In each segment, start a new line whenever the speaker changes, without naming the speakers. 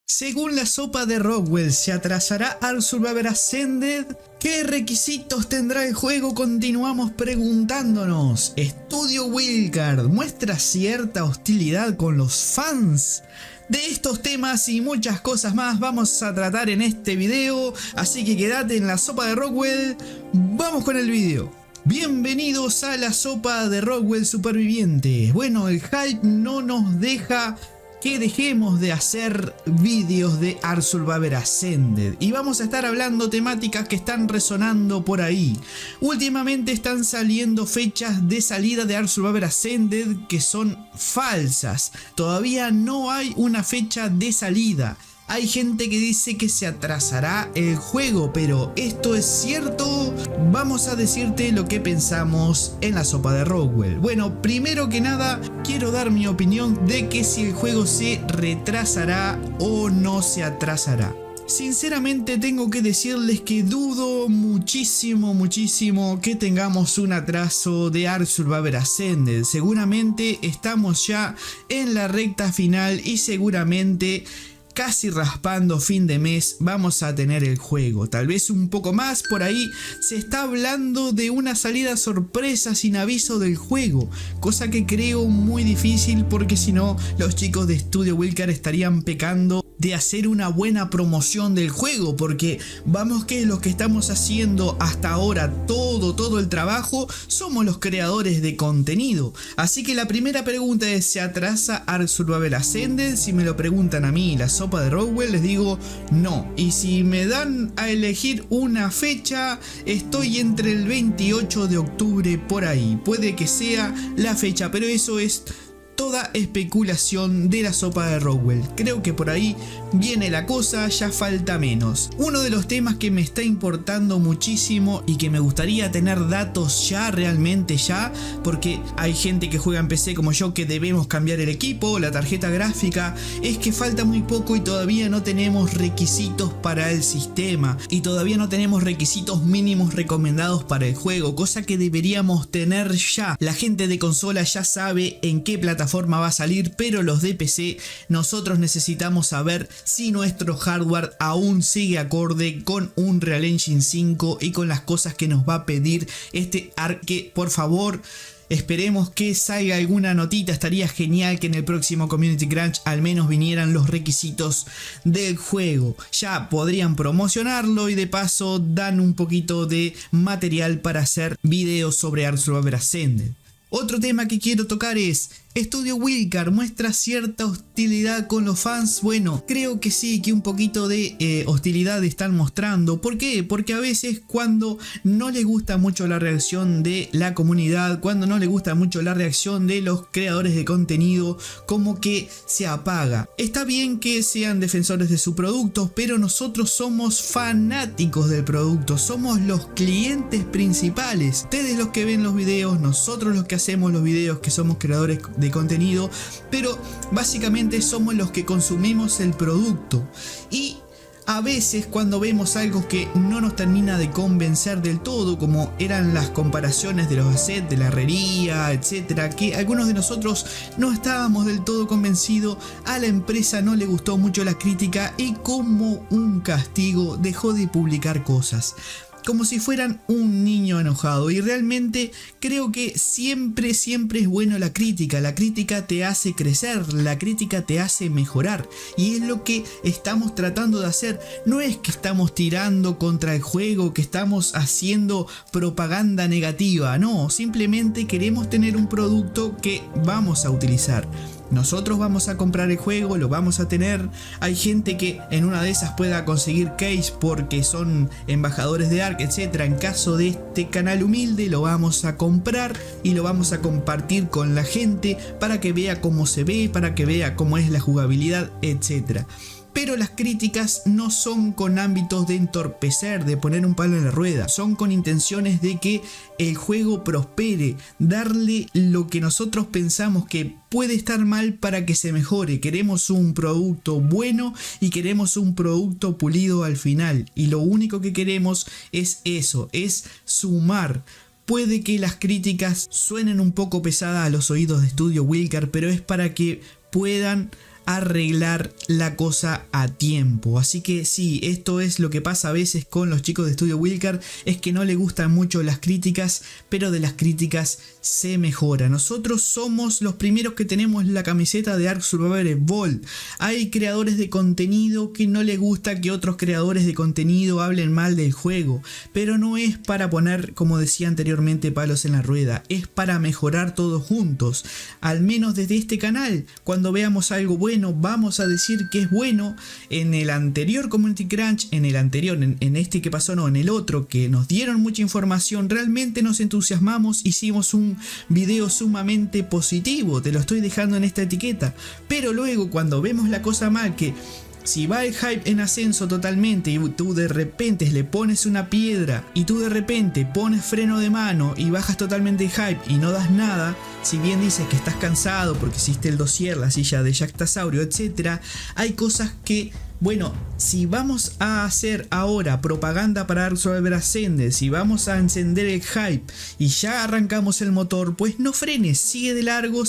Según la sopa de Rockwell, ¿se atrasará Ark Survivor Ascended? ¿Qué requisitos tendrá el juego? Continuamos preguntándonos. Estudio Wildcard muestra cierta hostilidad con los fans. De estos temas y muchas cosas más vamos a tratar en este video, así que quédate en la sopa de Rockwell. Vamos con el video. Bienvenidos a la sopa de Rockwell Superviviente. Bueno, el hype no nos deja que dejemos de hacer vídeos de Ark Survivor Ascended y vamos a estar hablando temáticas que están resonando por ahí. Últimamente están saliendo fechas de salida de Ark Survivor Ascended que son falsas. Todavía no hay una fecha de salida. Hay gente que dice que se atrasará el juego, pero ¿esto es cierto? Vamos a decirte lo que pensamos en la sopa de Rockwell. Bueno, primero que nada, quiero dar mi opinión de que si el juego se retrasará o no se atrasará. Sinceramente tengo que decirles que dudo muchísimo que tengamos un atraso de Ark Survivor Ascended. Seguramente estamos ya en la recta final y seguramente casi raspando fin de mes vamos a tener el juego, tal vez un poco más. Por ahí se está hablando de una salida sorpresa sin aviso del juego, cosa que creo muy difícil porque si no los chicos de Estudio Wildcard estarían pecando de hacer una buena promoción del juego, porque vamos que los que estamos haciendo hasta ahora todo el trabajo somos los creadores de contenido. Así que la primera pregunta es: ¿se atrasa Ark Survivor Ascended? Si me lo preguntan a mí, la sopa de Rockwell, les digo no. Y si me dan a elegir una fecha, estoy entre el 28 de octubre por ahí. Puede que sea la fecha, pero eso es toda especulación de la sopa de Rockwell. Creo que por ahí viene la cosa, ya falta menos. Uno de los temas que me está importando muchísimo y que me gustaría tener datos ya, realmente ya, porque hay gente que juega en PC como yo que debemos cambiar el equipo, la tarjeta gráfica, es que falta muy poco y todavía no tenemos requisitos para el sistema y todavía no tenemos requisitos mínimos recomendados para el juego, cosa que deberíamos tener ya. La gente de consola ya sabe en qué plataforma va a salir, pero los de PC nosotros necesitamos saber si nuestro hardware aún sigue acorde con un Unreal Engine 5 y con las cosas que nos va a pedir este Ark, que por favor esperemos que salga alguna notita. Estaría genial que en el próximo Community Crunch al menos vinieran los requisitos del juego. Ya podrían promocionarlo y de paso dan un poquito de material para hacer videos sobre Ark Survivor Ascended. Otro tema que quiero tocar es: Estudio Wildcard muestra cierta hostilidad con los fans. Bueno, creo que sí, que un poquito de hostilidad están mostrando. ¿Por qué? Porque a veces cuando no les gusta mucho la reacción de la comunidad, cuando no les gusta mucho la reacción de los creadores de contenido, como que se apaga. Está bien que sean defensores de su producto, pero nosotros somos fanáticos del producto, somos los clientes principales. Ustedes los que ven los videos, nosotros los que hacemos los videos, que somos creadores de contenido, pero básicamente somos los que consumimos el producto. Y a veces cuando vemos algo que no nos termina de convencer del todo, como eran las comparaciones de los assets, de la herrería, etcétera, que algunos de nosotros no estábamos del todo convencidos, a la empresa no le gustó mucho la crítica y como un castigo dejó de publicar cosas, como si fueran un niño enojado. Y realmente creo que siempre es bueno la crítica te hace crecer, la crítica te hace mejorar, y es lo que estamos tratando de hacer. No es que estamos tirando contra el juego, que estamos haciendo propaganda negativa, no, simplemente queremos tener un producto que vamos a utilizar. Nosotros vamos a comprar el juego, lo vamos a tener. Hay gente que en una de esas pueda conseguir case porque son embajadores de Ark, etc. En caso de este canal humilde, lo vamos a comprar y lo vamos a compartir con la gente para que vea cómo se ve, para que vea cómo es la jugabilidad, etc. Pero las críticas no son con ámbitos de entorpecer, de poner un palo en la rueda. Son con intenciones de que el juego prospere, darle lo que nosotros pensamos que puede estar mal para que se mejore. Queremos un producto bueno y queremos un producto pulido al final. Y lo único que queremos es eso, es sumar. Puede que las críticas suenen un poco pesadas a los oídos de Estudio Wildcard, pero es para que puedan arreglar la cosa a tiempo. Así que sí, esto es lo que pasa a veces con los chicos de Estudio Wildcard, es que no les gustan mucho las críticas, pero de las críticas se mejora. Nosotros somos los primeros que tenemos la camiseta de Ark Survival Evolved. Hay creadores de contenido que no les gusta que otros creadores de contenido hablen mal del juego, pero no es para poner, como decía anteriormente, palos en la rueda, es para mejorar todos juntos. Al menos desde este canal, cuando veamos algo bueno, vamos a decir que es bueno. En el anterior Community Crunch, en este que pasó, no, en el otro que nos dieron mucha información, realmente nos entusiasmamos, hicimos un video sumamente positivo, te lo estoy dejando en esta etiqueta. Pero luego cuando vemos la cosa mal, que si va el hype en ascenso totalmente y tú de repente le pones una piedra y tú de repente pones freno de mano y bajas totalmente el hype y no das nada, si bien dices que estás cansado porque hiciste el dossier, la silla de Jactasaurio, etc., hay cosas que, bueno, si vamos a hacer ahora propaganda para Ark Survival Ascended, si vamos a encender el hype y ya arrancamos el motor, pues no frenes, sigue de largo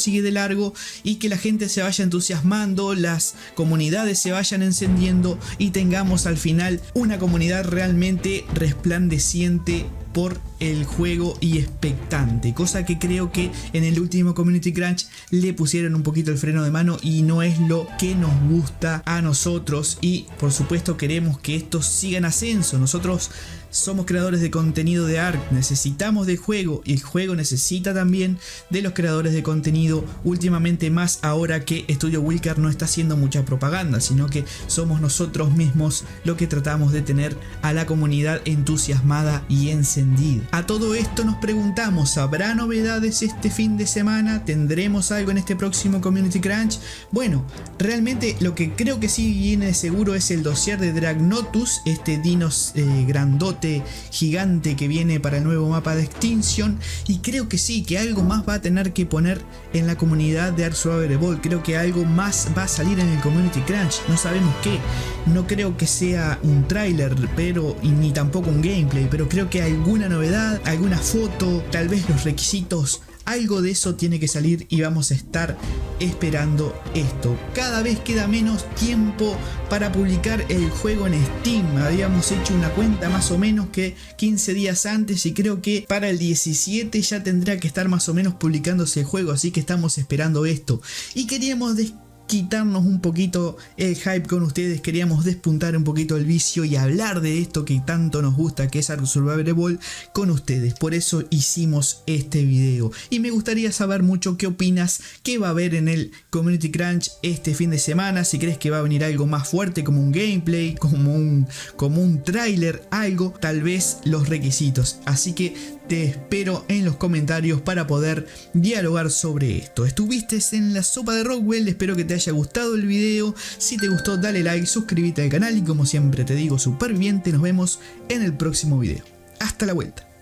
y que la gente se vaya entusiasmando, las comunidades se vayan encendiendo y tengamos al final una comunidad realmente resplandeciente por el juego y expectante, cosa que creo que en el último Community Crunch le pusieron un poquito el freno de mano y no es lo que nos gusta a nosotros, y por supuesto queremos que esto siga en ascenso. Nosotros somos creadores de contenido de Ark, necesitamos del juego y el juego necesita también de los creadores de contenido, últimamente más ahora que Estudio Wildcard no está haciendo mucha propaganda, sino que somos nosotros mismos lo que tratamos de tener a la comunidad entusiasmada y encendida. A todo esto nos preguntamos, ¿habrá novedades este fin de semana? ¿Tendremos algo en este próximo Community Crunch? Bueno, realmente lo que creo que sí viene seguro es el dossier de Dragnotus, este dinos grandote, gigante que viene para el nuevo mapa de Extinction, y creo que sí, que algo más va a tener que poner en la comunidad de Ark Survival Evolved. Creo que algo más va a salir en el Community Crunch, no sabemos qué. No creo que sea un tráiler, pero ni tampoco un gameplay, pero creo que alguna novedad, alguna foto, tal vez los requisitos, algo de eso tiene que salir y vamos a estar esperando esto. Cada vez queda menos tiempo para publicar el juego en Steam. Habíamos hecho una cuenta más o menos que 15 días antes y creo que para el 17 ya tendrá que estar más o menos publicándose el juego, así que estamos esperando esto. Y queríamos quitarnos un poquito el hype con ustedes, queríamos despuntar un poquito el vicio y hablar de esto que tanto nos gusta, que es Ark Survival Evolved, con ustedes. Por eso hicimos este video y me gustaría saber mucho qué opinas, qué va a haber en el Community Crunch este fin de semana, si crees que va a venir algo más fuerte como un gameplay, como un tráiler, algo, tal vez los requisitos. Así que te espero en los comentarios para poder dialogar sobre esto. Estuviste en la sopa de Rockwell, espero que te haya gustado el video. Si te gustó, dale like, suscríbete al canal y como siempre te digo, superviviente, nos vemos en el próximo video. Hasta la vuelta.